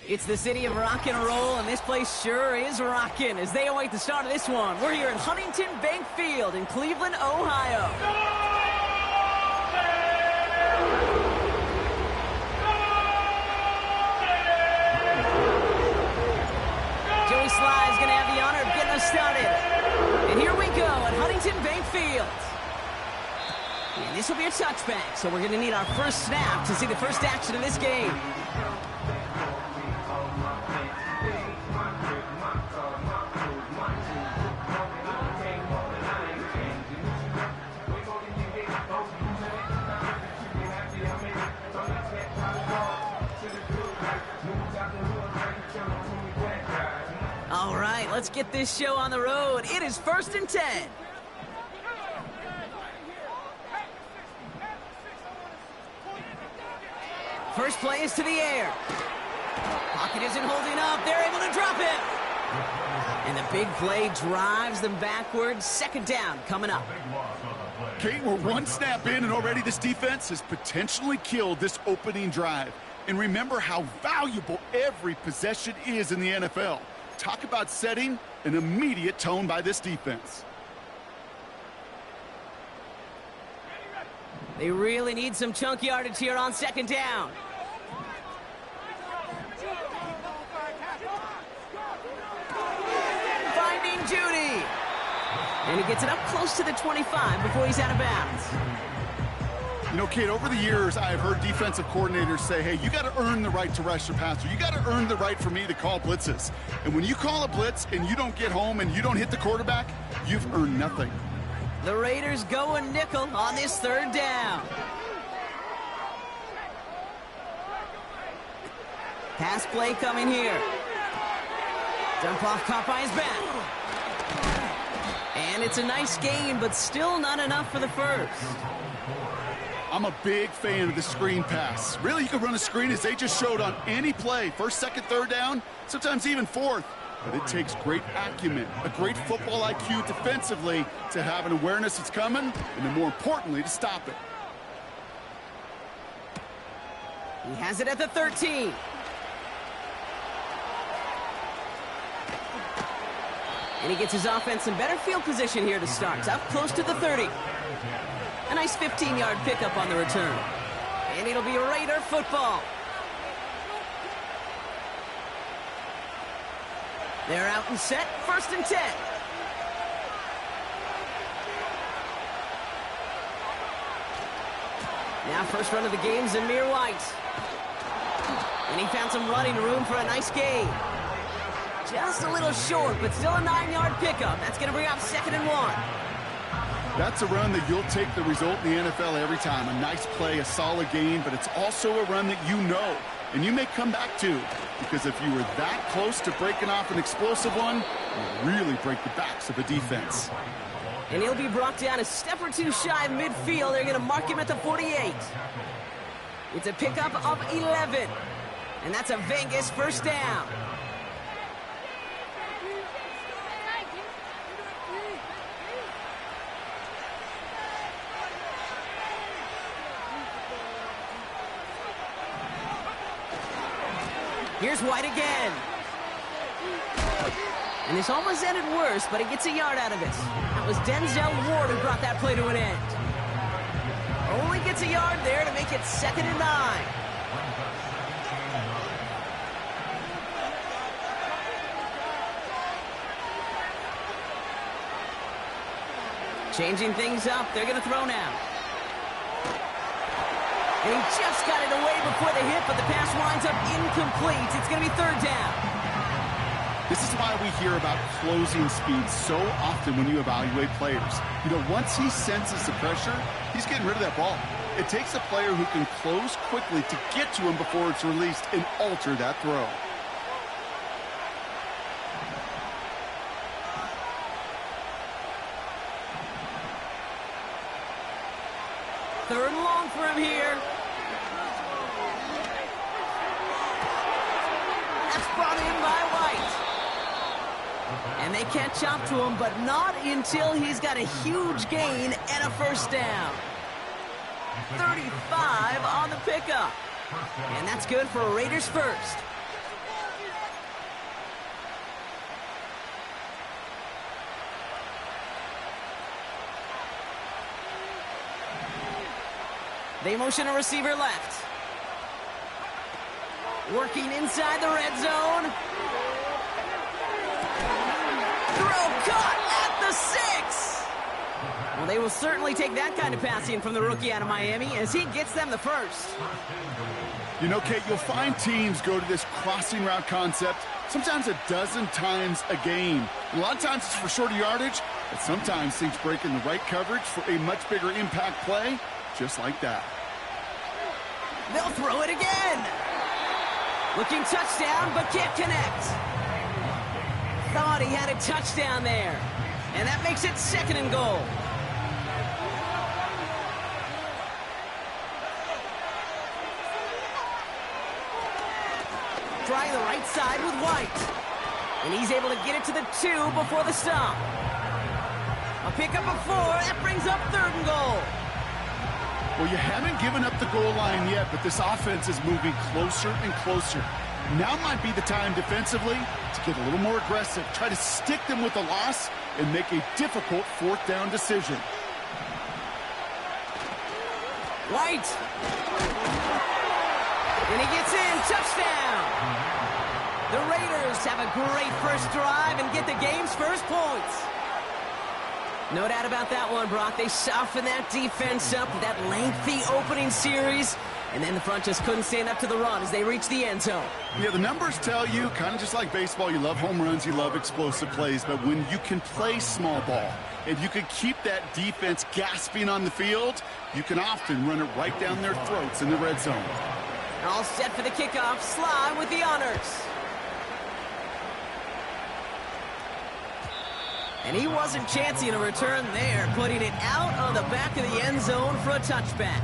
It's the city of rock and roll, and this place sure is rocking as they await the start of this one. We're here at Huntington Bank Field in Cleveland, Ohio. Joey Sly is going to have the honor of getting us started. And here we go at Huntington Bank Field. And this will be a touchback, so we're going to need our first snap to see the first action of this game. All right, let's get this show on the road. It is 1st and 10. First play is to the air. Pocket isn't holding up. They're able to drop it. And the big play drives them backwards. 2nd down coming up. Kate, we're one snap in, and already this defense has potentially killed this opening drive. And remember how valuable every possession is in the NFL. Talk about setting an immediate tone by this defense. They really need some chunk yardage here on 2nd down. Finding Judy. And he gets it up close to the 25 before he's out of bounds. You know, Kate, over the years, I've heard defensive coordinators say, hey, you got to earn the right to rush your passer. You got to earn the right for me to call blitzes. And when you call a blitz and you don't get home and you don't hit the quarterback, you've earned nothing. The Raiders go a nickel on this 3rd down. Pass play coming here. Dump off caught by his back. And it's a nice gain, but still not enough for the first. I'm a big fan of the screen pass. Really, you can run a screen as they just showed on any play. 1st, 2nd, 3rd down, sometimes even 4th. But it takes great acumen, a great football IQ defensively to have an awareness it's coming, and then more importantly, to stop it. He has it at the 13. And he gets his offense in better field position here to start. Up close to the 30. A nice 15-yard pickup on the return. And it'll be Raider football. They're out and set. 1st and 10. Now first run of the game, Zamir White. And he found some running room for a nice gain. Just a little short, but still a 9-yard pickup. That's going to bring up 2nd and 1. That's a run that you'll take the result in the NFL every time. A nice play, a solid gain, but it's also a run that you know, and you may come back to, because if you were that close to breaking off an explosive one, you really break the backs of a defense. And he'll be brought down a step or two shy of midfield. They're going to mark him at the 48. It's a pickup of 11, and that's a Vegas 1st down. Here's White again. And this almost ended worse, but he gets a yard out of it. That was Denzel Ward who brought that play to an end. Only gets a yard there to make it 2nd and 9. Changing things up. They're going to throw now. And he just got it away before the hit, but the pass winds up incomplete. It's going to be 3rd down. This is why we hear about closing speed so often when you evaluate players. You know, once he senses the pressure, he's getting rid of that ball. It takes a player who can close quickly to get to him before it's released and alter that throw. Third and long for him here. That's brought in by White. And they catch up to him, but not until he's got a huge gain and a 1st down. 35 on the pickup. And that's good for a Raiders first. They motion a receiver left. Working inside the red zone. Throw caught at the 6. Well, they will certainly take that kind of passing from the rookie out of Miami as he gets them the first. You know, Kate, you'll find teams go to this crossing route concept sometimes a dozen times a game. A lot of times it's for shorter yardage, but sometimes things break in the right coverage for a much bigger impact play, just like that. They'll throw it again. Looking touchdown, but can't connect. Thought he had a touchdown there. And that makes it 2nd and goal. Trying the right side with White. And he's able to get it to the 2 before the stop. A pickup of 4. That brings up 3rd and goal. Well, you haven't given up the goal line yet, but this offense is moving closer and closer. Now might be the time defensively to get a little more aggressive. Try to stick them with the loss and make a difficult 4th down decision. White. And he gets in. Touchdown. The Raiders have a great first drive and get the game's first points. No doubt about that one, Brock. They softened that defense up with that lengthy opening series, and then the front just couldn't stand up to the run as they reached the end zone. Yeah, the numbers tell you, kind of just like baseball, you love home runs, you love explosive plays, but when you can play small ball, and you can keep that defense gasping on the field, you can often run it right down their throats in the red zone. All set for the kickoff. Sly with the honors. And he wasn't chancing a return there, putting it out of the back of the end zone for a touchback.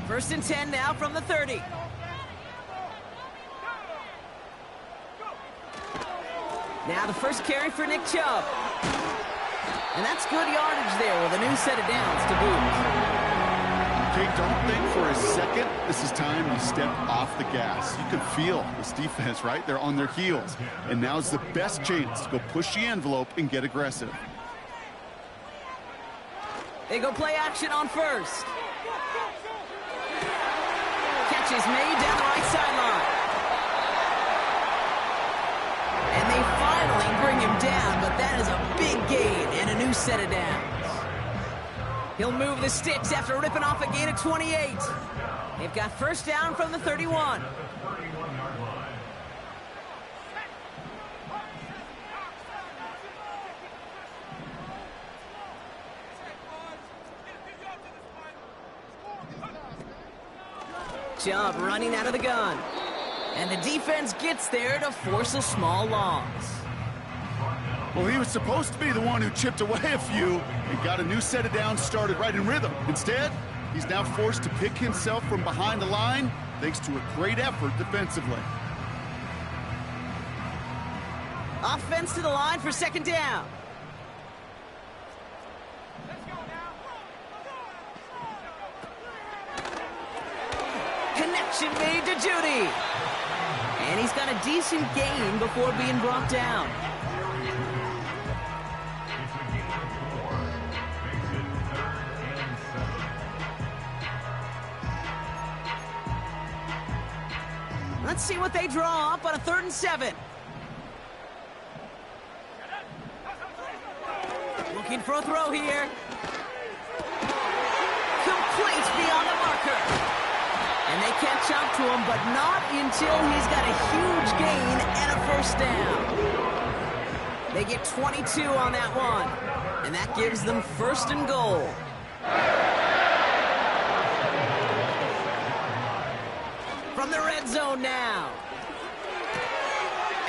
First and 10 now from the 30. Now the first carry for Nick Chubb. And that's good yardage there with a new set of downs to boot. Okay, don't think for a second this is time to step off the gas. You can feel this defense, right? They're on their heels. And now's the best chance to go push the envelope and get aggressive. They go play action on first. Catch is made down the right sideline. And they finally bring him down, but that is a big gain and a new set of downs. He'll move the sticks after ripping off a gain of 28. They've got first down from the 31. Chubb running out of the gun. And the defense gets there to force a small loss. Well, he was supposed to be the one who chipped away a few and got a new set of downs started right in rhythm. Instead, he's now forced to pick himself from behind the line thanks to a great effort defensively. Offense to the line for second down. Connection made to Judy. And he's got a decent gain before being brought down. Let's see what they draw up on a 3rd and 7. Looking for a throw here. Complete beyond the marker. And they catch up to him, but not until he's got a huge gain and a first down. They get 22 on that one. And that gives them 1st and goal. From the red zone now.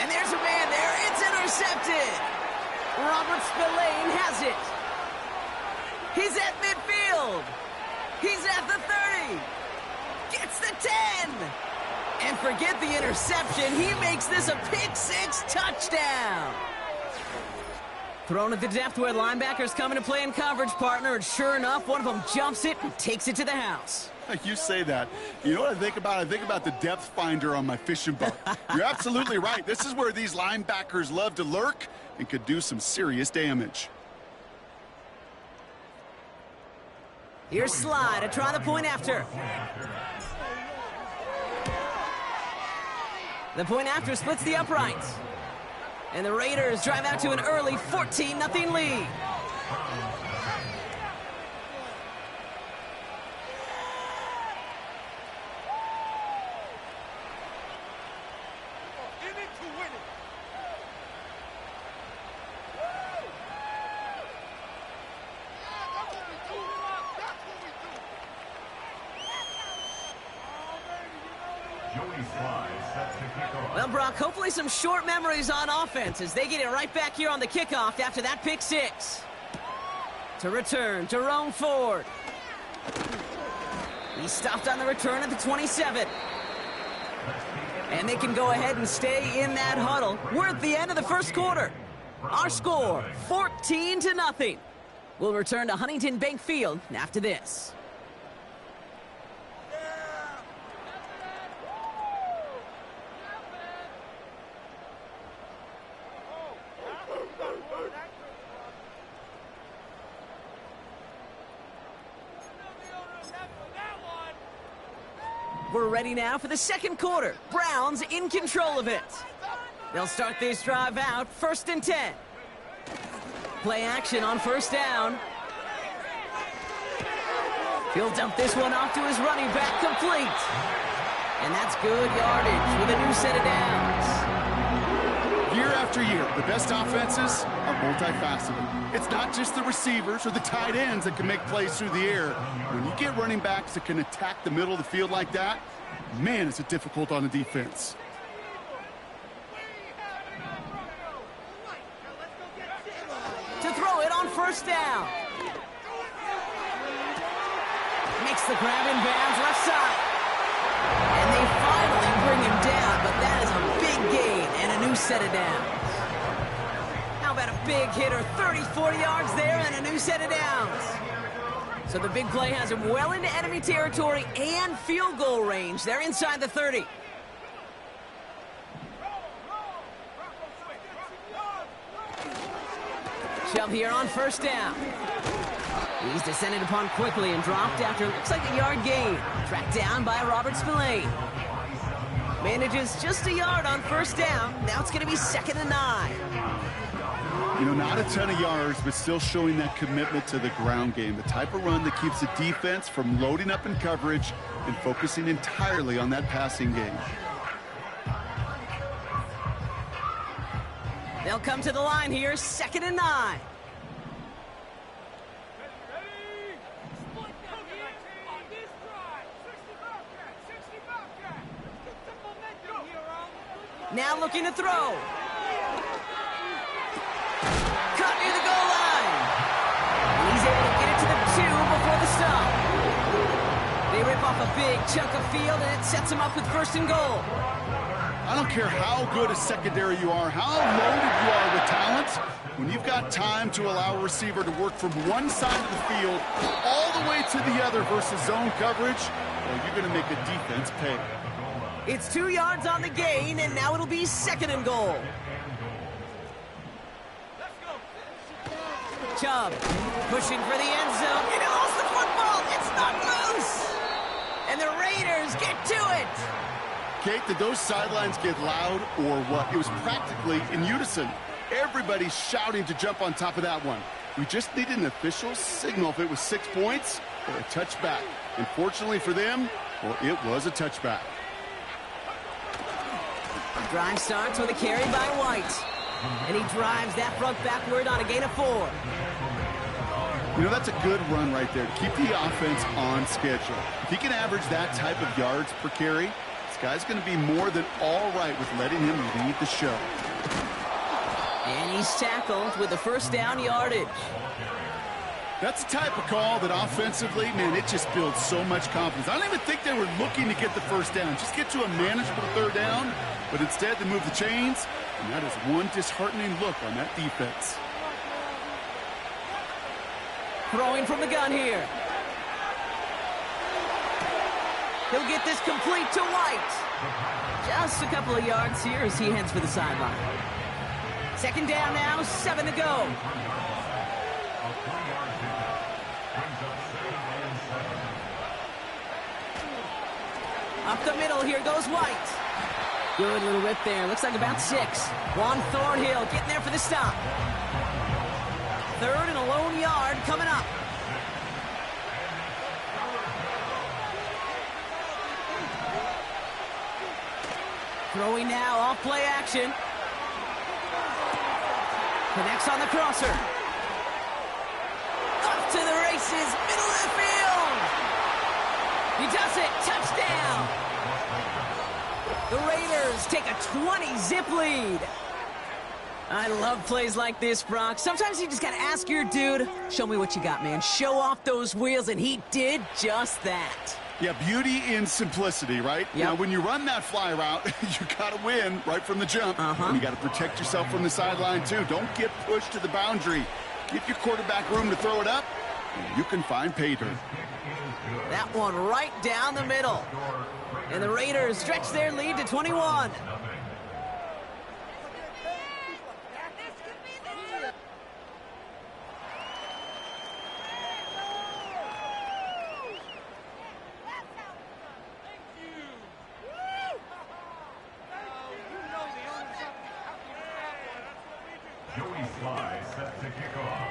And there's a man there. It's intercepted. Robert Spillane has it. He's at midfield. He's at the 30. Gets the 10. And forget the interception. He makes this a pick-6 touchdown. Thrown at the depth where linebackers come into play in coverage, partner, and sure enough, one of them jumps it and takes it to the house. You say that. You know what I think about? I think about the depth finder on my fishing boat. You're absolutely right. This is where these linebackers love to lurk and could do some serious damage. Here's Slide to try the point after. The point after splits the uprights. And the Raiders drive out to an early 14-0 lead. Well, Brock, hopefully some short memories on offense as they get it right back here on the kickoff after that pick six. To return, Jerome Ford. He stopped on the return at the 27. And they can go ahead and stay in that huddle. We're at the end of the first quarter. Our score, 14-0. We'll return to Huntington Bank Field after this. We're ready now for the second quarter. Browns in control of it. They'll start this drive out, 1st and 10. Play action on first down. He'll dump this one off to his running back, complete. And that's good yardage with a new set of downs. Year after year, the best offenses are multifaceted. It's not just the receivers or the tight ends that can make plays through the air. When you get running backs that can attack the middle of the field like that, man, is it difficult on the defense. To throw it on first down. Makes the grab in bounds left side. And they finally bring him down, but that is a big gain and a new set of downs. How about a big hitter, 30, 40 yards there and a new set of downs. So the big play has him well into enemy territory and field goal range. They're inside the 30. Shove here on first down. He's descended upon quickly and dropped after looks like a yard gain. Tracked down by Robert Spillane. Manages just a yard on first down. Now it's going to be 2nd and 9. You know, not a ton of yards, but still showing that commitment to the ground game. The type of run that keeps the defense from loading up in coverage and focusing entirely on that passing game. They'll come to the line here, 2nd and 9. Now looking to throw. Caught near the goal line. And he's able to get it to the 2 before the stop. They rip off a big chunk of field, and it sets them up with 1st and goal. I don't care how good a secondary you are, how loaded you are with talent, when you've got time to allow a receiver to work from one side of the field all the way to the other versus zone coverage, well, you're going to make a defense pay. It's 2 yards on the gain, and now it'll be 2nd and goal. Chubb pushing for the end zone, and he lost the football. It's not loose. And the Raiders get to it. Kate, did those sidelines get loud or what? It was practically in unison. Everybody shouting to jump on top of that one. We just needed an official signal if it was 6 points or a touchback. And fortunately for them, well, it was a touchback. Drive starts with a carry by White. And he drives that front backward on a gain of 4. You know, that's a good run right there to keep the offense on schedule. If he can average that type of yards per carry, this guy's going to be more than all right with letting him lead the show. And he's tackled with the 1st down yardage. That's the type of call that offensively, man, it just builds so much confidence. I don't even think they were looking to get the 1st down. Just get to a manageable 3rd down, but instead they move the chains, and that is one disheartening look on that defense. Throwing from the gun here. He'll get this complete to White. Just a couple of yards here as he heads for the sideline. Second down now, 7 to go. Up the middle, here goes White. Good little whip there, looks like about 6. Juan Thornhill getting there for the stop. Third and a lone yard coming up. Throwing now, off play action. Connects on the crosser. Up to the races, middle of the field. He does it, touchdown. The Raiders take a 20-zip lead. I love plays like this, Brock. Sometimes you just got to ask your dude, show me what you got, man. Show off those wheels, and he did just that. Yeah, beauty in simplicity, right? Yep. Now, when you run that fly route, you got to win right from the jump. And you got to protect yourself from the sideline, too. Don't get pushed to the boundary. Give your quarterback room to throw it up, and you can find pay dirt. That one right down the middle. And the Raiders stretch their lead to 21. Set to kick off.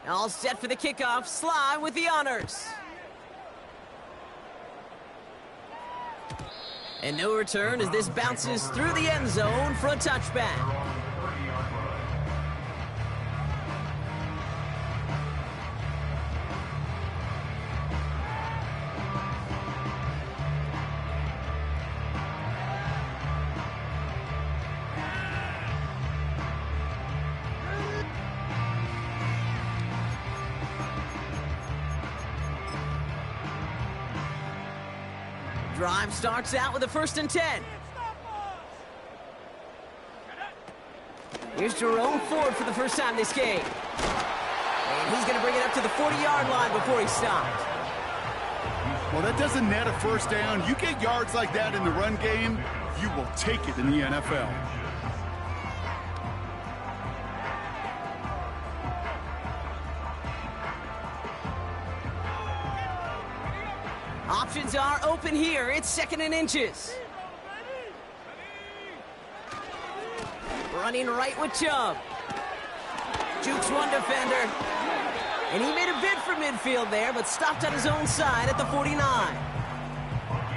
All set for the kickoff. Sly with the honors. And no return as this bounces through the end zone for a touchback. Drive starts out with a 1st and 10. Here's Jerome Ford for the first time this game. And he's going to bring it up to the 40-yard line before he stopped. Well, that doesn't net a first down. You get yards like that in the run game, you will take it in the NFL. Options are open here. It's 2nd and inches. Running right with Chubb. Jukes one defender. And he made a bid for midfield there, but stopped on his own side at the 49.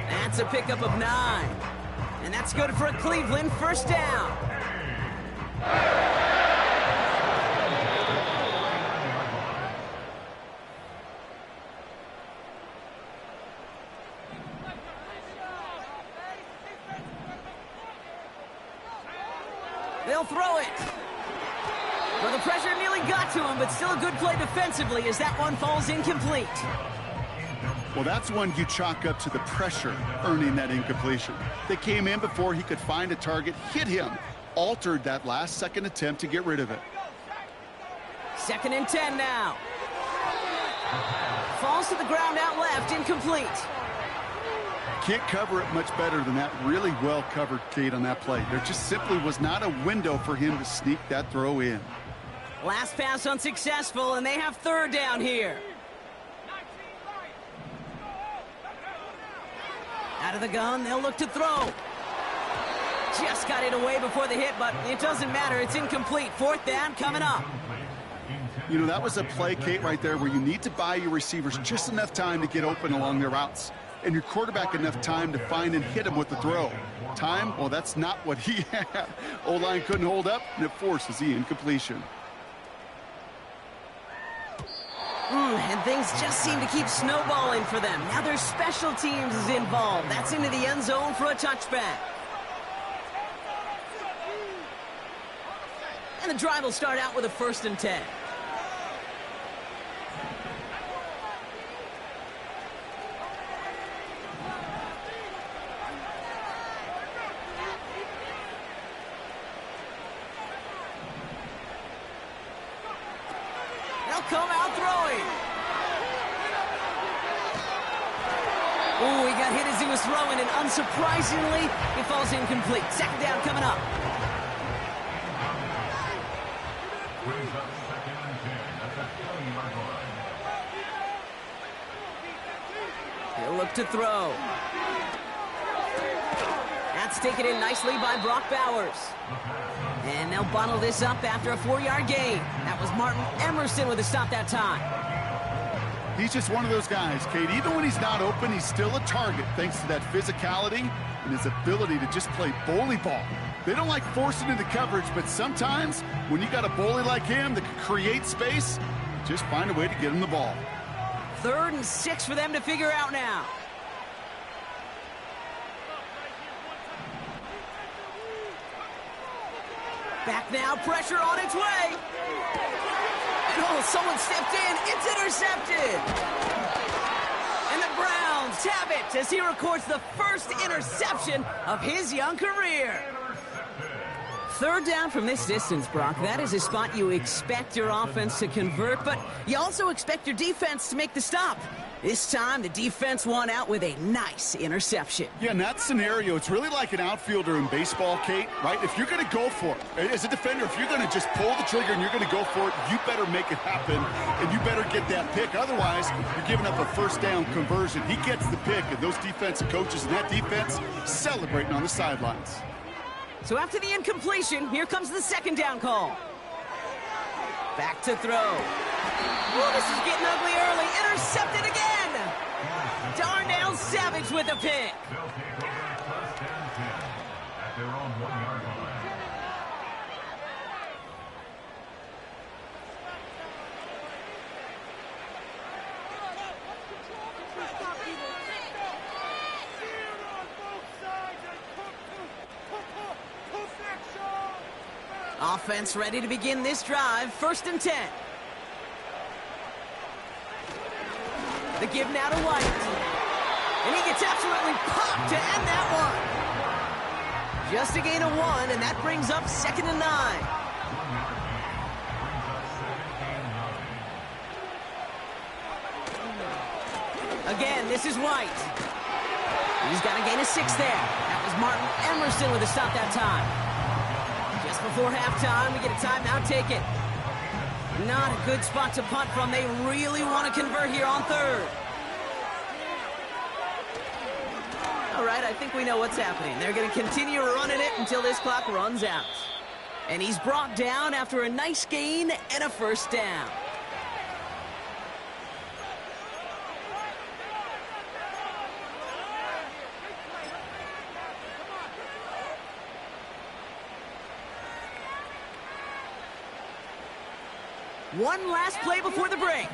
That's a pickup of 9. And that's good for a Cleveland first down. They'll throw it. Well, the pressure nearly got to him, but still a good play defensively as that one falls incomplete. Well, that's one you chalk up to the pressure earning that incompletion. They came in before he could find a target, hit him, altered that last-second attempt to get rid of it. 2nd and 10 now. Falls to the ground out left, incomplete. Can't cover it much better than that. Really well covered, Kate, on that play. There just simply was not a window for him to sneak that throw in. Last pass unsuccessful, and they have 3rd down here. Out of the gun, they'll look to throw. Just got it away before the hit, but it doesn't matter. It's incomplete. 4th down coming up. You know, that was a play, Kate, right there where you need to buy your receivers just enough time to get open along their routes. And your quarterback enough time to find and hit him with the throw. Time, well, that's not what he had. O-line couldn't hold up, and it forces the incompletion. And things just seem to keep snowballing for them. Now their special teams is involved. That's into the end zone for a touchback. And the drive will start out with a 1st and 10. they'll come out throwing. Ooh, he got hit as he was throwing, and unsurprisingly, it falls incomplete. Second down coming up. He'll look to throw. That's taken in nicely by Brock Bowers. And they'll bottle this up after a 4-yard gain. That was Martin Emerson with a stop that time. He's just one of those guys, Kate. Even when he's not open, he's still a target thanks to that physicality and his ability to just play bully ball. They don't like forcing into coverage, but sometimes when you got a bully like him that can create space, just find a way to get him the ball. 3rd and 6 for them to figure out now. Back now, pressure on its way. And oh, someone stepped in. It's intercepted. And the Browns have it as he records the first interception of his young career. 3rd down from this distance, Brock. That is a spot you expect your offense to convert, but you also expect your defense to make the stop. This time, the defense won out with a nice interception. Yeah, in that scenario, it's really like an outfielder in baseball, Kate, right? If you're going to go for it, as a defender, if you're going to just pull the trigger and you're going to go for it, you better make it happen, and you better get that pick. Otherwise, you're giving up a first down conversion. He gets the pick, and those defensive coaches and that defense celebrating on the sidelines. So after the incompletion, here comes the 2nd down call. Back to throw. Ooh, this is getting ugly early. Intercepted again. Darnell Savage with a pick. Offense ready to begin this drive. 1st and 10. The give now to White. And he gets absolutely popped to end that one. Just a gain of 1, and that brings up 2nd and 9. Again, this is White. He's got a gain of 6 there. That was Martin Emerson with a stop that time. Just before halftime, we get a timeout taken. Not a good spot to punt from. They really want to convert here on 3rd. All right, I think we know what's happening. They're going to continue running it until this clock runs out. And he's brought down after a nice gain and a 1st down. One last play before the break.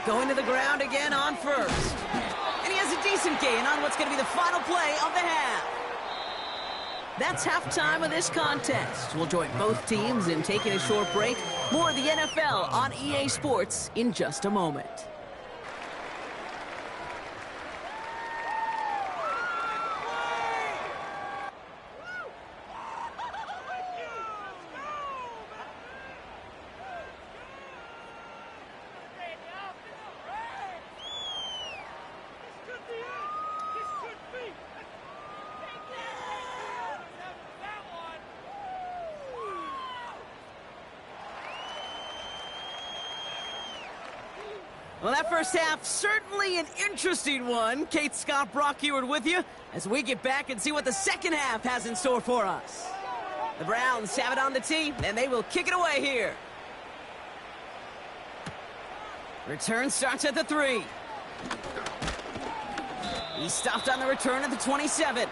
Going to the ground again on 1st. And he has a decent gain on what's going to be the final play of the half. That's halftime of this contest. We'll join both teams in taking a short break. More of the NFL on EA Sports in just a moment. Well, that first half, certainly an interesting one. Kate, Scott, Brock Ewart with you as we get back and see what the second half has in store for us. The Browns have it on the tee, and they will kick it away here. Return starts at the 3. He stopped on the return at the 27.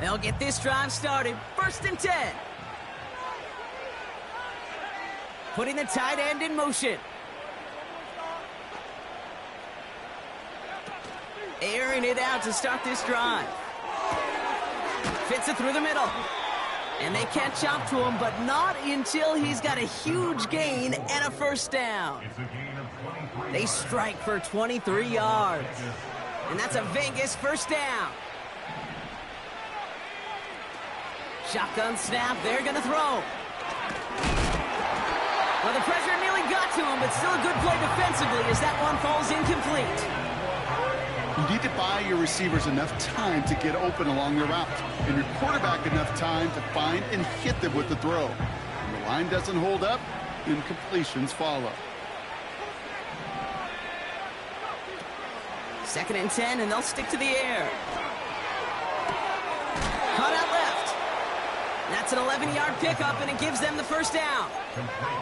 They'll get this drive started. 1st and 10. Putting the tight end in motion. Airing it out to start this drive. Fits it through the middle. And they catch up to him, but not until he's got a huge gain and a first down. They strike for 23 yards. And that's a Vegas first down. Shotgun snap, they're going to throw. Well, the pressure nearly got to him, but still a good play defensively as that one falls incomplete. You need to buy your receivers enough time to get open along the route, and your quarterback enough time to find and hit them with the throw. When the line doesn't hold up, incompletions follow. 2nd and 10, and they'll stick to the air. Caught out left. That's an 11-yard pickup, and it gives them the first down.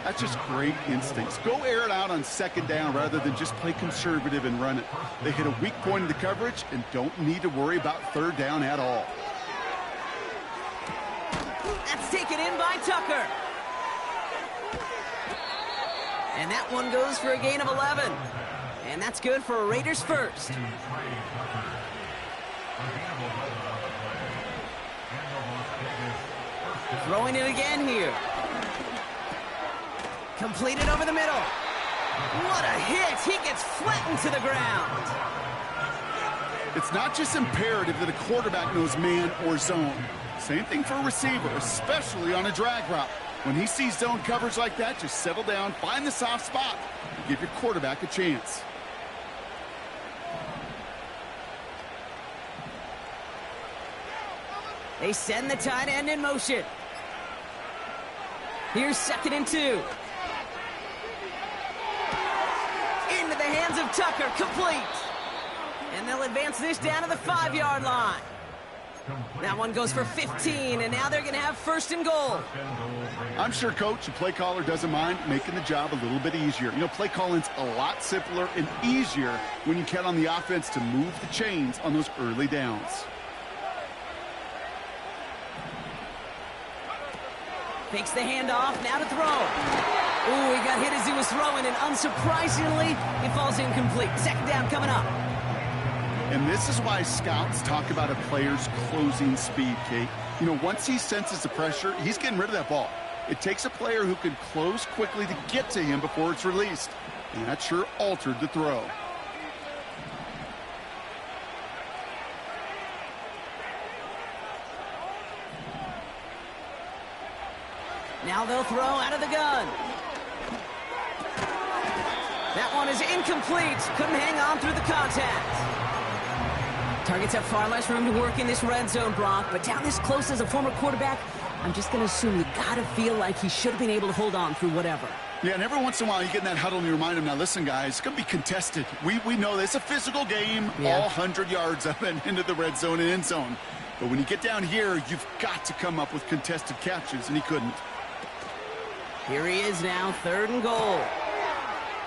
That's just great instincts. Go air it out on 2nd down rather than just play conservative and run it. They hit a weak point in the coverage and don't need to worry about 3rd down at all. That's taken in by Tucker. And that one goes for a gain of 11. And that's good for a Raiders first. Throwing it again here. Completed over the middle. What a hit. He gets flattened to the ground. It's not just imperative that a quarterback knows man or zone. Same thing for a receiver, especially on a drag route. When he sees zone coverage like that, just settle down, find the soft spot, and give your quarterback a chance. They send the tight end in motion. Here's 2nd and 2. Into the hands of Tucker, complete. And they'll advance this down to the 5-yard line. That one goes for 15, and now they're going to have 1st and goal. I'm sure, Coach, the play caller doesn't mind making the job a little bit easier. You know, play calling's a lot simpler and easier when you count on the offense to move the chains on those early downs. Takes the handoff, now to throw. Ooh, he got hit as he was throwing, and unsurprisingly, it falls incomplete. 2nd down coming up. And this is why scouts talk about a player's closing speed, Kate. You know, once he senses the pressure, he's getting rid of that ball. It takes a player who can close quickly to get to him before it's released. And that sure altered the throw. Now they'll throw out of the gun. That one is incomplete. Couldn't hang on through the contact. Targets have far less room to work in this red zone, Brock, but down this close as a former quarterback, I'm just going to assume you got to feel like he should have been able to hold on through whatever. Yeah, and every once in a while you get in that huddle and you remind him, now listen, guys, it's going to be contested. We know this. It's a physical game, all 100 yards up and into the red zone and end zone. But when you get down here, you've got to come up with contested catches, and he couldn't. Here he is now, 3rd and goal.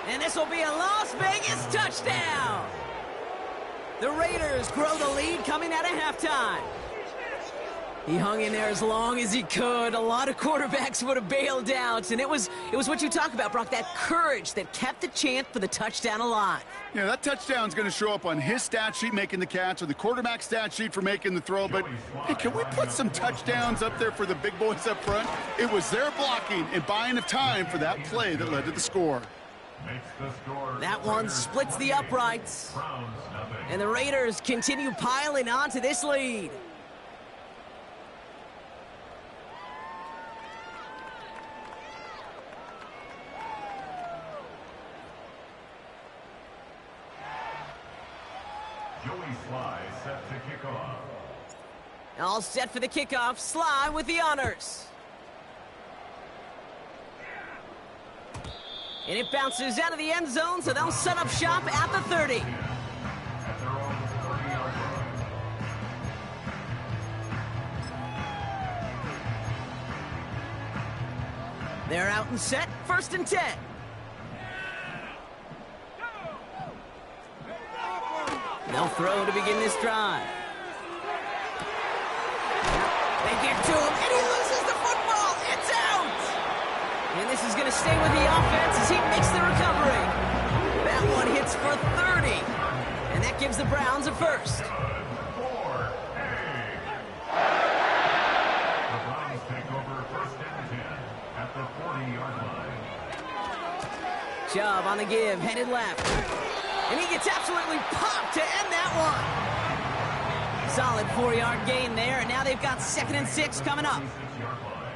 And this will be a Las Vegas touchdown. The Raiders grow the lead coming out of halftime. He hung in there as long as he could. A lot of quarterbacks would have bailed out, and it was what you talk about, Brock, that courage that kept the chance for the touchdown alive. Yeah, that touchdown's going to show up on his stat sheet making the catch or the quarterback stat sheet for making the throw, but hey, can we put some touchdowns up there for the big boys up front? It was their blocking and buying of time for that play that led to the score. That one splits the uprights. And the Raiders continue piling on to this lead. Set to kick off. All set for the kickoff. Sly with the honors. And it bounces out of the end zone, so they'll set up shop at the 30. At their own 30-yard line. They're out and set. 1st and 10. They'll throw to begin this drive. They get to him, and he loses the football. It's out! And this is going to stay with the offense as he makes the recovery. That one hits for 30. And that gives the Browns a first. The Browns take over first and 10 at the 40-yard line. Chubb on the give, headed left. And he gets absolutely popped to end that one. Solid 4-yard gain there, and now they've got 2nd and 6 coming up. 6-yard line.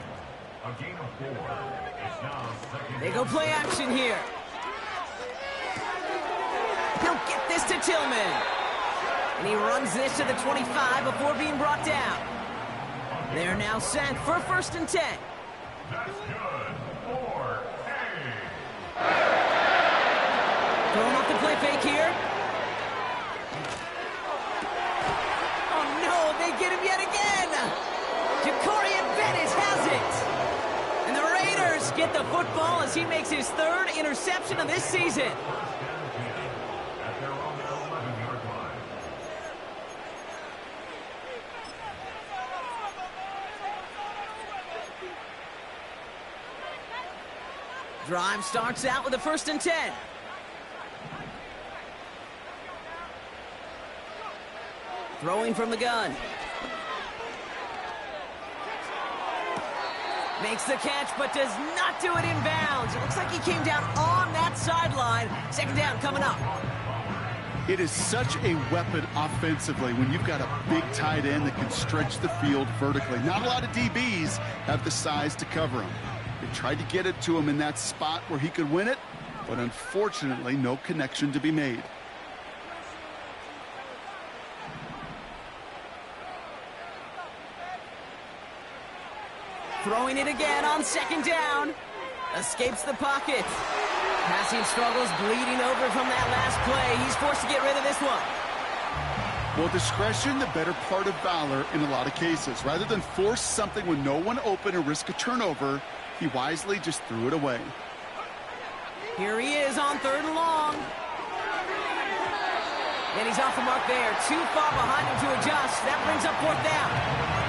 A gain of 4. It's now second. They go play action here. He'll get this to Tillman. And he runs this to the 25 before being brought down. They're now set for 1st and 10. That's good. 4. Throwing off the play fake here. Oh no, they get him yet again. Jacorian Bennett has it. And the Raiders get the football as he makes his 3rd interception of this season. At their own 11-yard line. Drive starts out with a 1st and 10. Throwing from the gun. Makes the catch, but does not do it in bounds. It looks like he came down on that sideline. 2nd down coming up. It is such a weapon offensively when you've got a big tight end that can stretch the field vertically. Not a lot of DBs have the size to cover him. They tried to get it to him in that spot where he could win it, but unfortunately, no connection to be made. Throwing it again on 2nd down. Escapes the pocket. Passing struggles bleeding over from that last play. He's forced to get rid of this one. Well, discretion, the better part of valor in a lot of cases. Rather than force something with no one open and risk a turnover, he wisely just threw it away. Here he is on 3rd and long. And he's off the mark there. Too far behind him to adjust. That brings up 4th down.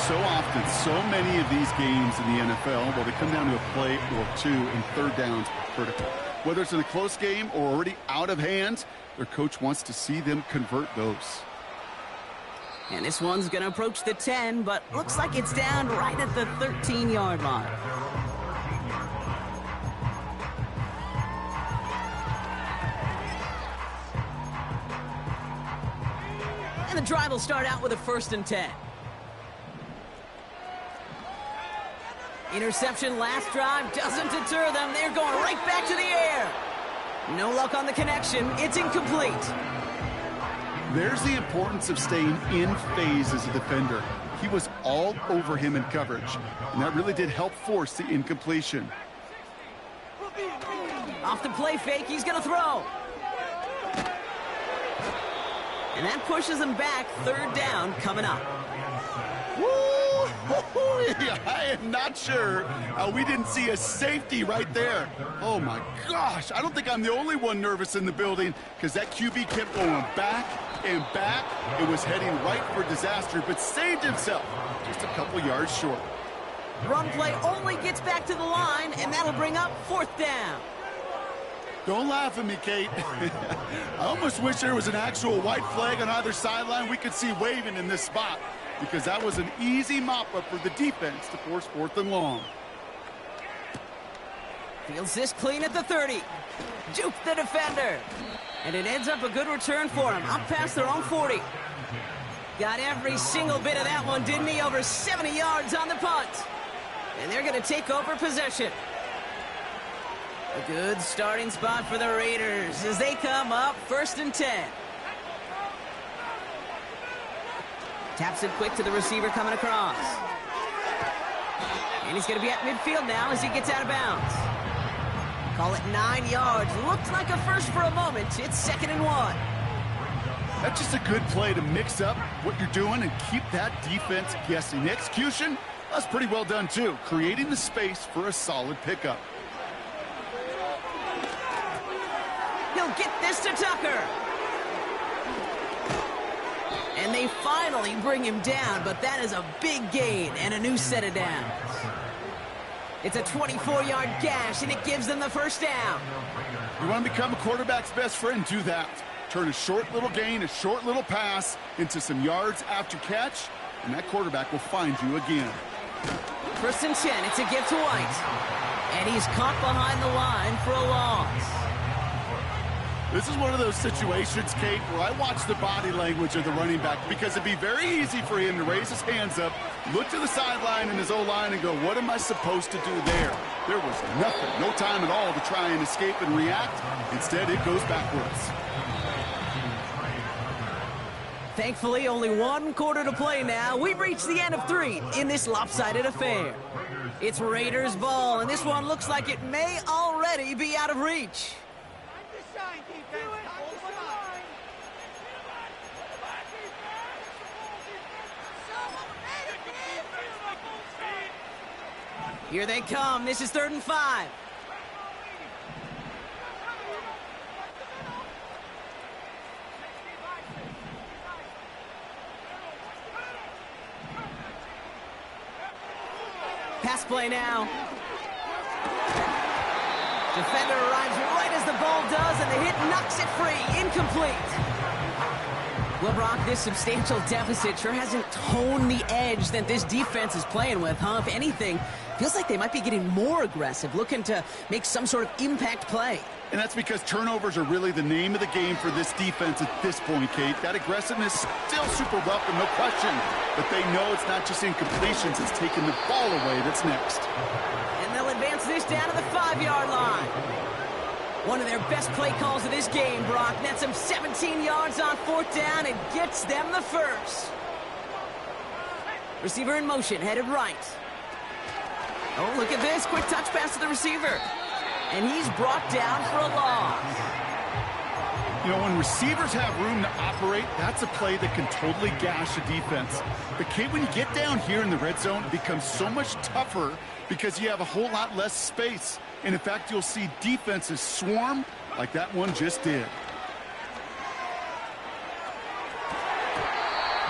So often, so many of these games in the NFL, well, they come down to a play or two, and 3rd downs are critical. Whether it's in a close game or already out of hand, their coach wants to see them convert those. And this one's going to approach the 10, but looks like it's down right at the 13-yard line. And the drive will start out with a 1st and 10. Interception last drive doesn't deter them. They're going right back to the air. No luck on the connection. It's incomplete. There's the importance of staying in phase as a defender. He was all over him in coverage, and that really did help force the incompletion. Off the play fake, he's going to throw. And that pushes him back. 3rd down coming up. I am not sure we didn't see a safety right there. Oh, my gosh. I don't think I'm the only one nervous in the building because that QB kept going back and back. It was heading right for disaster, but saved himself just a couple yards short. Run play only gets back to the line, and that'll bring up 4th down. Don't laugh at me, Kate. I almost wish there was an actual white flag on either sideline we could see waving in this spot, because that was an easy mop-up for the defense to force 4th and long. Fields this clean at the 30. Juke the defender. And it ends up a good return for him. Up past their own 40. Got every single bit of that one, didn't he? Over 70 yards on the punt. And they're going to take over possession. A good starting spot for the Raiders as they come up 1st and 10. Taps it quick to the receiver coming across. And he's going to be at midfield now as he gets out of bounds. Call it 9 yards. Looked like a first for a moment. It's 2nd and 1. That's just a good play to mix up what you're doing and keep that defense guessing. The execution, that's pretty well done too. Creating the space for a solid pickup. He'll get this to Tucker. And they finally bring him down, but that is a big gain and a new set of downs. It's a 24-yard gash, and it gives them the 1st down. You want to become a quarterback's best friend, do that. Turn a short little gain, a short little pass into some yards after catch, and that quarterback will find you again. 1st and 10, it's a give to White. And he's caught behind the line for a loss. This is one of those situations, Kate, where I watch the body language of the running back because it'd be very easy for him to raise his hands up, look to the sideline in his O-line and go, what am I supposed to do there? There was nothing, no time at all to try and escape and react. Instead, it goes backwards. Thankfully, only 1 quarter to play now. We've reached the end of 3 in this lopsided affair. It's Raiders ball, and this one looks like it may already be out of reach. Here they come. This is 3rd and 5. Pass play now. Defender arrives right as the ball does, and the hit knocks it free. Incomplete. Well, Brock, this substantial deficit sure hasn't toned the edge that this defense is playing with, huh? If anything, feels like they might be getting more aggressive, looking to make some sort of impact play. And that's because turnovers are really the name of the game for this defense at this point, Kate. That aggressiveness still super welcome, no question. But they know it's not just incompletions, it's taking the ball away that's next. And they'll advance this down to the 5-yard line. One of their best play calls of this game, Brock. Nets them 17 yards on 4th down and gets them the first. Receiver in motion, headed right. Oh, look at this. Quick touch pass to the receiver. And he's brought down for a loss. You know, when receivers have room to operate, that's a play that can totally gash a defense. But, Kate, when you get down here in the red zone, it becomes so much tougher because you have a whole lot less space. And, in fact, you'll see defenses swarm like that one just did.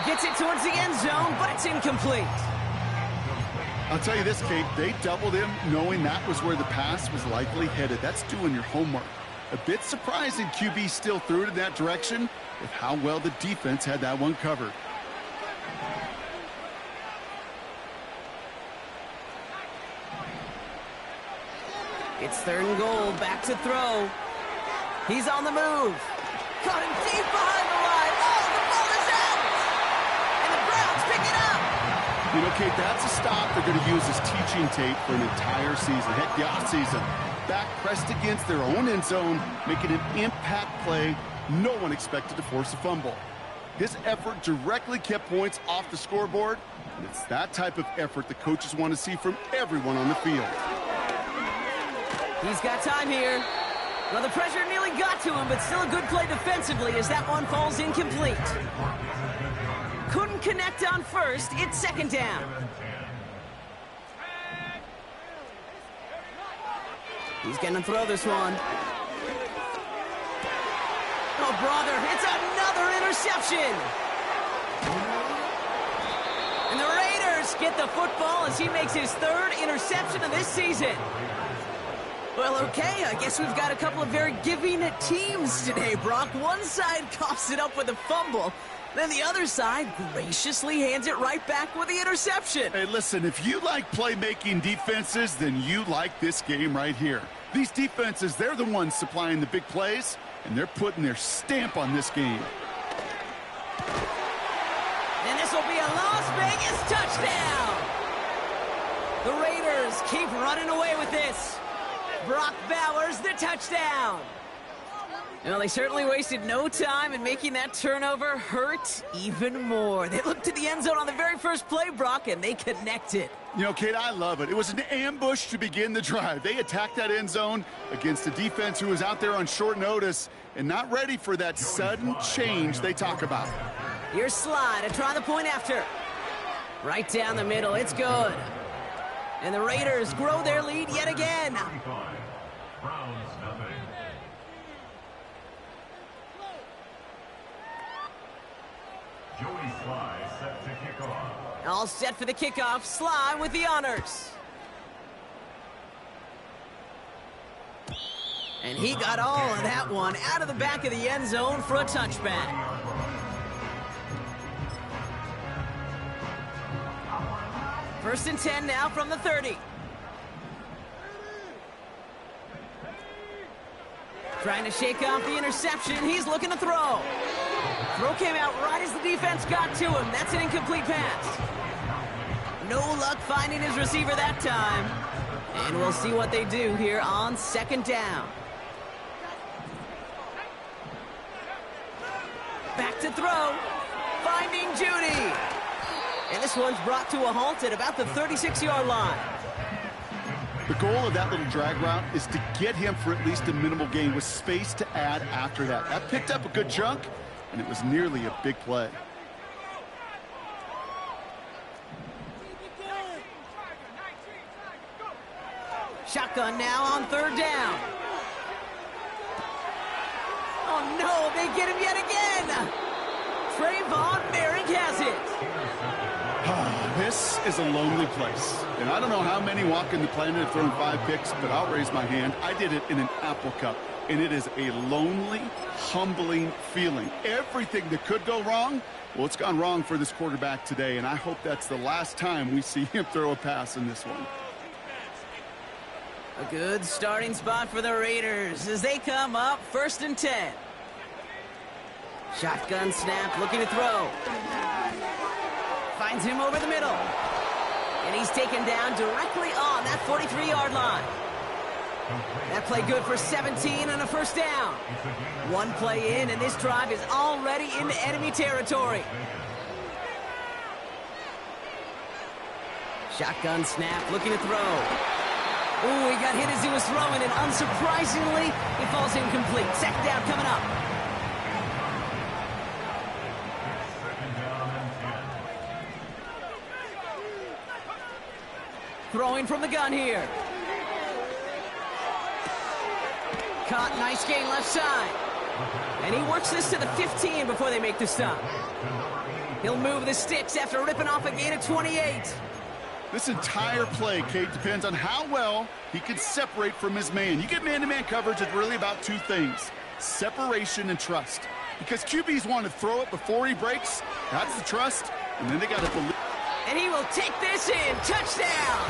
Gets it towards the end zone, but it's incomplete. I'll tell you this, Kate, they doubled him knowing that was where the pass was likely headed. That's doing your homework. A bit surprising QB still threw it in that direction with how well the defense had that one covered. It's 3rd and goal, back to throw. He's on the move. Caught him deep behind the line. Oh, the ball is out! And the Browns pick it up! You know, Kate, that's a stop they're going to use as teaching tape for an entire season. Heck, the offseason. Back pressed against their own end zone, making an impact play no one expected to force a fumble. His effort directly kept points off the scoreboard, and it's that type of effort the coaches want to see from everyone on the field. He's got time here. Well, the pressure nearly got to him, but still a good play defensively as that one falls incomplete. Couldn't connect on first. It's 2nd down. He's going to throw this one. Oh, brother, it's another interception. And the Raiders get the football as he makes his 3rd interception of this season. Well, okay, I guess we've got a couple of very giving teams today, Brock. One side coughs it up with a fumble, then the other side graciously hands it right back with the interception. Hey, listen, if you like playmaking defenses, then you like this game right here. These defenses, they're the ones supplying the big plays, and they're putting their stamp on this game. And this will be a Las Vegas touchdown. The Raiders keep running away with this. Brock Bowers, the touchdown. Well, they certainly wasted no time in making that turnover hurt even more. They looked to the end zone on the very first play, Brock, and they connected. You know, Kate, I love it. It was an ambush to begin the drive. They attacked that end zone against a defense who was out there on short notice and not ready for that sudden change they talk about. Here's Sly to try the point after. Right down the middle, it's good. And the Raiders grow their lead yet again. Joey Sly set to kick off. All set for the kickoff. Sly with the honors. And he got all of that one out of the back of the end zone for a touchback. First and 10 now from the 30. Trying to shake off the interception. He's looking to throw. Throw came out right as the defense got to him. That's an incomplete pass. No luck finding his receiver that time. And we'll see what they do here on second down. Back to throw. Finding Judy. And this one's brought to a halt at about the 36-yard line. The goal of that little drag route is to get him for at least a minimal gain with space to add after that. That picked up a good chunk, and it was nearly a big play. Shotgun now on third down. Oh, no, they get him yet again. Trayvon Merrick has it. This is a lonely place. And I don't know how many walk in the planet have thrown 5 picks, but I'll raise my hand. I did it in an Apple Cup, and it is a lonely, humbling feeling. Everything that could go wrong, well, it's gone wrong for this quarterback today, and I hope that's the last time we see him throw a pass in this one. A good starting spot for the Raiders as they come up first and 10. Shotgun snap, looking to throw. Finds him over the middle. And he's taken down directly on that 43-yard line. That play good for 17 and a first down. One play in, and this drive is already into enemy territory. Shotgun snap, looking to throw. Ooh, he got hit as he was throwing, and unsurprisingly, he falls incomplete. Second down coming up. Throwing from the gun here. Caught, nice gain left side. And he works this to the 15 before they make the stop. He'll move the sticks after ripping off a gain of 28. This entire play, Kate, depends on how well he can separate from his man. You get man-to-man coverage, it's really about 2 things: separation and trust. Because QBs want to throw it before he breaks. That's the trust. And then they got to believe. And he will take this in. Touchdown!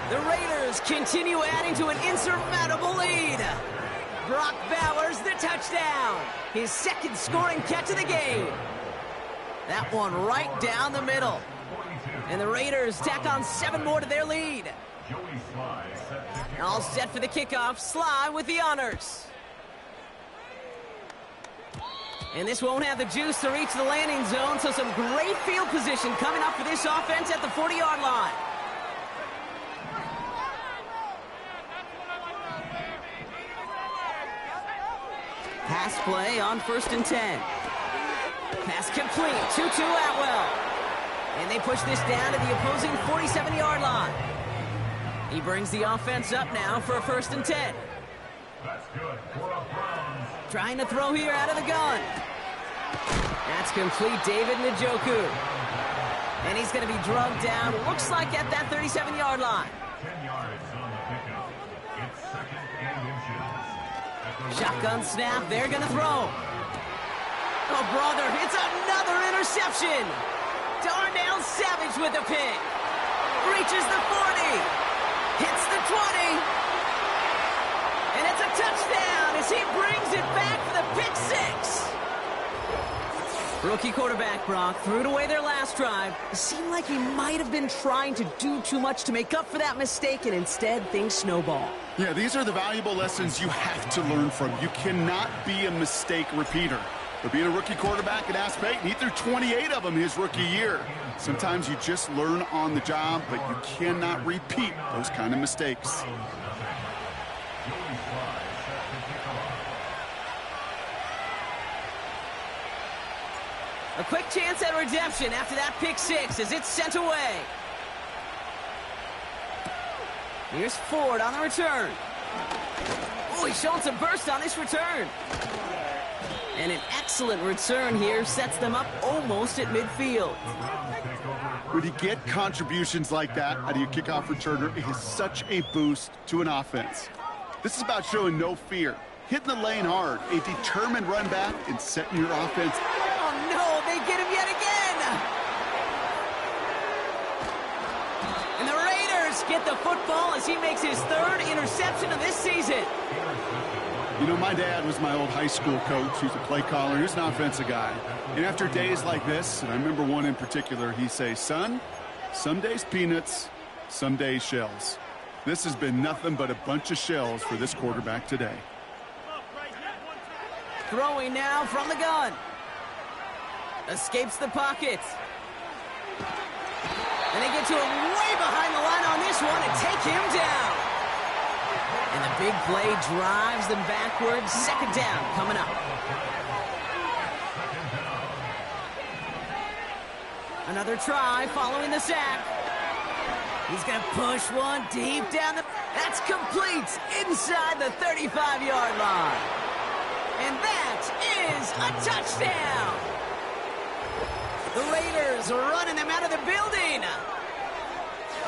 The Raiders continue adding to an insurmountable lead. Brock Bowers, the touchdown. His second scoring catch of the game. That one right down the middle. And the Raiders tack on 7 more to their lead. All set for the kickoff. Sly with the honors. And this won't have the juice to reach the landing zone, so some great field position coming up for this offense at the 40-yard line. Pass play on first and 10. Pass complete. 2-2 Atwell. And they push this down to the opposing 47-yard line. He brings the offense up now for a first and 10. That's good for a Browns. Trying to throw here out of the gun. That's complete, David Njoku. And he's going to be drugged down, looks like at that 37-yard line. 10 yards on the pickup. It's second and inches. Shotgun snap, they're going to throw. Oh, brother, it's another interception. Darnell Savage with a pick. Reaches the 40. Hits the 20. And it's a touchdown as he brings it back for the pick 6. Rookie quarterback Brock threw it away their last drive. It seemed like he might have been trying to do too much to make up for that mistake, and instead things snowball. Yeah, these are the valuable lessons you have to learn from. You cannot be a mistake repeater. But being a rookie quarterback at Ask Peyton, he threw 28 of them his rookie year. Sometimes you just learn on the job, but you cannot repeat those kind of mistakes. A quick chance at redemption after that pick 6 as it's sent away. Here's Ford on the return. Oh, he's showing some burst on this return. And an excellent return here sets them up almost at midfield. When you get contributions like that out of your kickoff returner, it is such a boost to an offense. This is about showing no fear, hitting the lane hard, a determined run back, and setting your offense. Oh, no, they get him yet again. And the Raiders get the football as he makes his third interception of this season. You know, my dad was my old high school coach. He was a play caller. He was an offensive guy. And after days like this, and I remember one in particular, he'd say, son, some days peanuts, some days shells. This has been nothing but a bunch of shells for this quarterback today. Throwing now from the gun. Escapes the pocket. And they get to him way behind the line on this one and take him down. And the big play drives them backwards. Second down coming up. Another try following the sack. He's going to push one deep down the... That's complete inside the 35-yard line. And that is a touchdown. The Raiders are running them out of the building.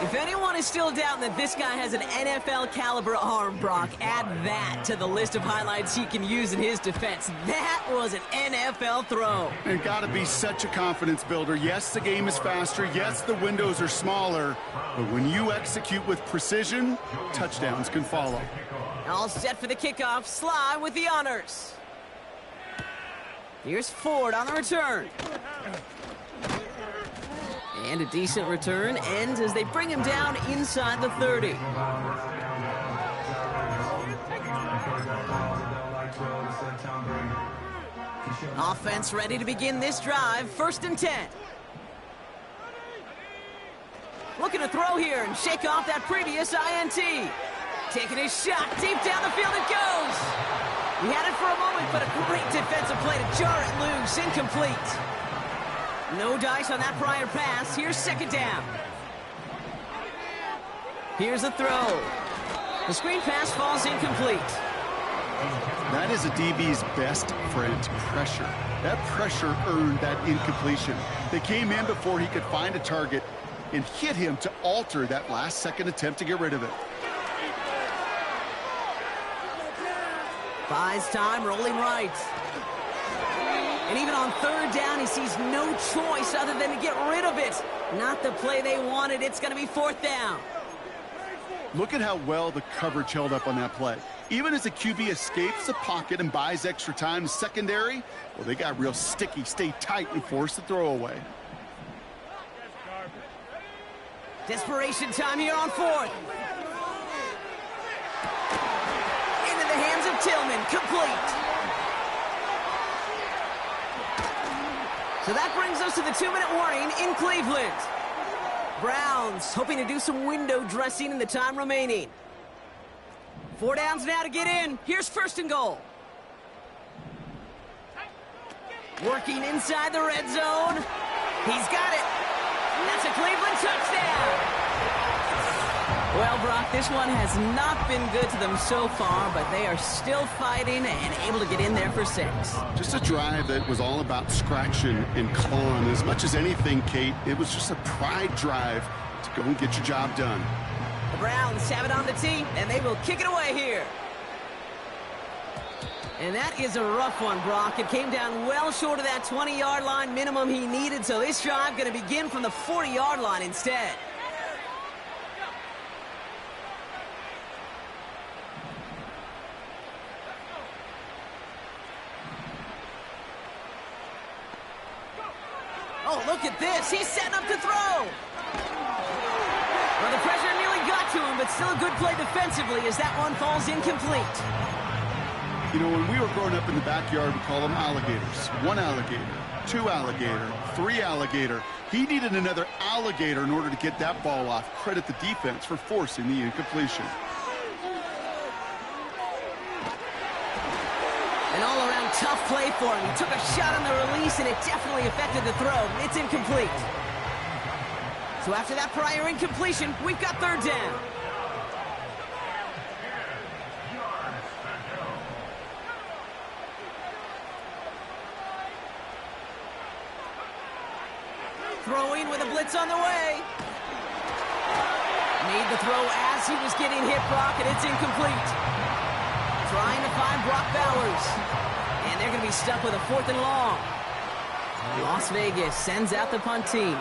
If anyone is still doubting that this guy has an NFL-caliber arm, Brock, add that to the list of highlights he can use in his defense. That was an NFL throw. And got to be such a confidence builder. Yes, the game is faster. Yes, the windows are smaller. But when you execute with precision, touchdowns can follow. All set for the kickoff. Sly with the honors. Here's Ford on the return. And a decent return ends as they bring him down inside the 30. Offense ready to begin this drive. 1st and 10. Looking to throw here and shake off that previous INT. Taking his shot. Deep down the field it goes. He had it for a moment, but a great defensive play to jar it loose. Incomplete. No dice on that prior pass. Here's 2nd down. Here's a throw. The screen pass falls incomplete. That is a DB's best friend, pressure. That pressure earned that incompletion. They came in before he could find a target and hit him to alter that last-second attempt to get rid of it. Buys time, rolling right. And even on 3rd down, he sees no choice other than to get rid of it. Not the play they wanted. It's going to be 4th down. Look at how well the coverage held up on that play. Even as the QB escapes the pocket and buys extra time in secondary, well, they got real sticky, stay tight, and force the throw away. Desperation time here on 4th. Into the hands of Tillman. Complete. So that brings us to the 2-minute warning in Cleveland. Browns hoping to do some window dressing in the time remaining. 4 downs now to get in. Here's 1st and goal. Working inside the red zone. He's got it. That's a Cleveland touchdown. Well, Brock, this one has not been good to them so far, but they are still fighting and able to get in there for 6. Just a drive that was all about scratching and clawing. As much as anything, Kate, it was just a pride drive to go and get your job done. The Browns have it on the tee, and they will kick it away here. And that is a rough one, Brock. It came down well short of that 20-yard line minimum he needed, so this drive going to begin from the 40-yard line instead. Oh, look at this. He's setting up to throw. Well, the pressure nearly got to him, but still a good play defensively as that one falls incomplete. You know, when we were growing up in the backyard, we call them alligators. 1 alligator, 2 alligator, 3 alligator. He needed another alligator in order to get that ball off. Credit the defense for forcing the incompletion. An all-around tough play for him. He took a shot on the release, and it definitely affected the throw. It's incomplete. So after that prior incompletion, we've got 3rd down. Throwing with a blitz on the way. Made the throw as he was getting hit, Brock, and it's incomplete. trying to find Brock Bowers. And they're going to be stuck with a 4th and long. Las Vegas sends out the punt team.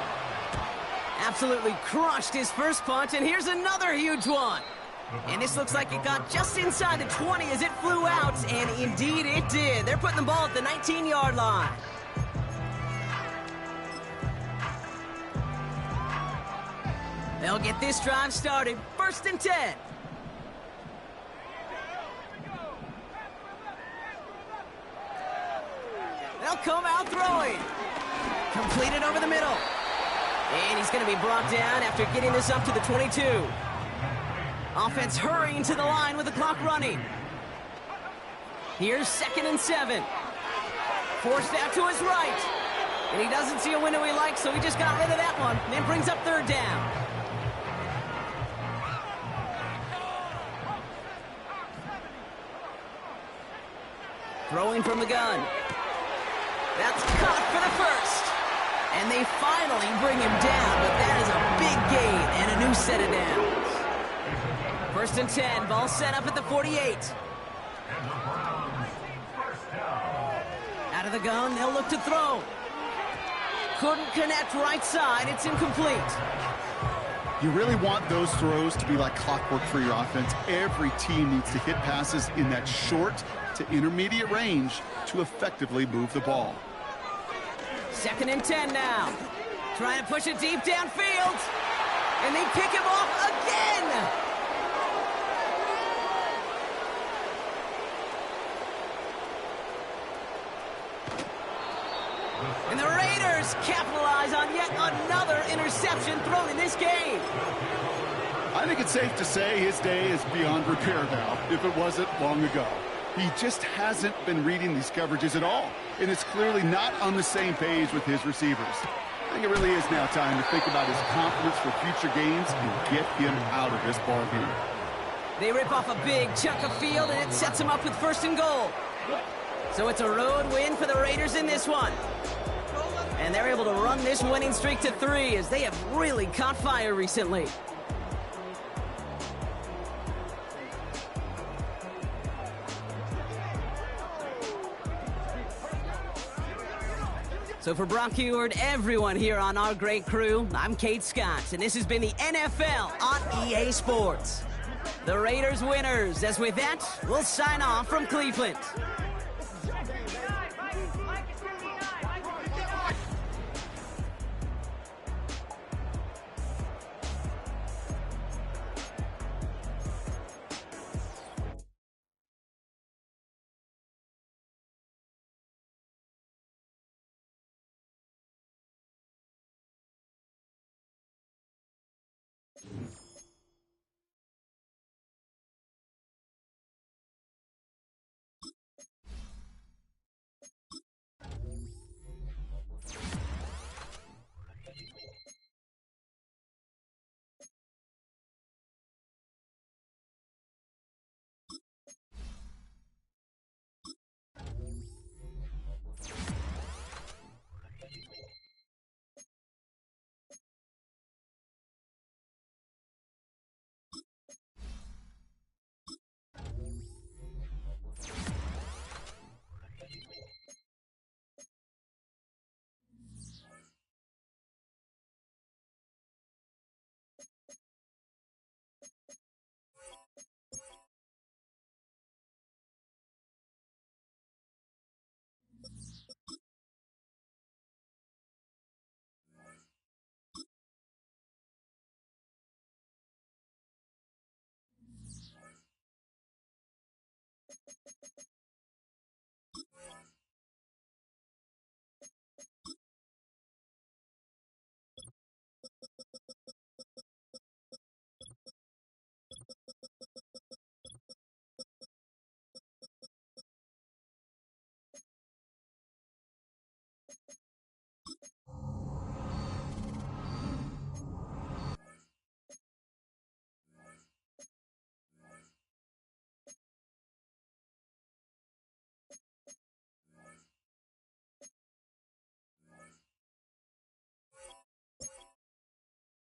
Absolutely crushed his first punt, and here's another huge one. And this looks like it got just inside the 20 as it flew out, and indeed it did. They're putting the ball at the 19-yard line. They'll get this drive started. 1st and 10. They'll come out throwing. Completed over the middle. And he's going to be brought down after getting this up to the 22. Offense hurrying to the line with the clock running. Here's 2nd and 7. Forced out to his right. And he doesn't see a window he likes, so he just got rid of that one. And then brings up 3rd down. Throwing from the gun. That's caught for the first. And they finally bring him down, but that is a big gain and a new set of downs. 1st and 10, ball set up at the 48. Out of the gun, they'll look to throw. Couldn't connect right side, it's incomplete. You really want those throws to be like clockwork for your offense. Every team needs to hit passes in that short to intermediate range to effectively move the ball. 2nd and 10 now. Trying to push it deep downfield. And they pick him off again. And the Raiders capitalize on yet another interception thrown in this game. I think it's safe to say his day is beyond repair now, if it wasn't long ago. He just hasn't been reading these coverages at all, and it's clearly not on the same page with his receivers. I think it really is now time to think about his confidence for future games and get him out of this ball game. They rip off a big chunk of field, and it sets them up with 1st and goal. So it's a road win for the Raiders in this one. And they're able to run this winning streak to 3 as they have really caught fire recently. So for Brock Huard, everyone here on our great crew, I'm Kate Scott, and this has been the NFL on EA Sports. The Raiders winners, as with that, we'll sign off from Cleveland.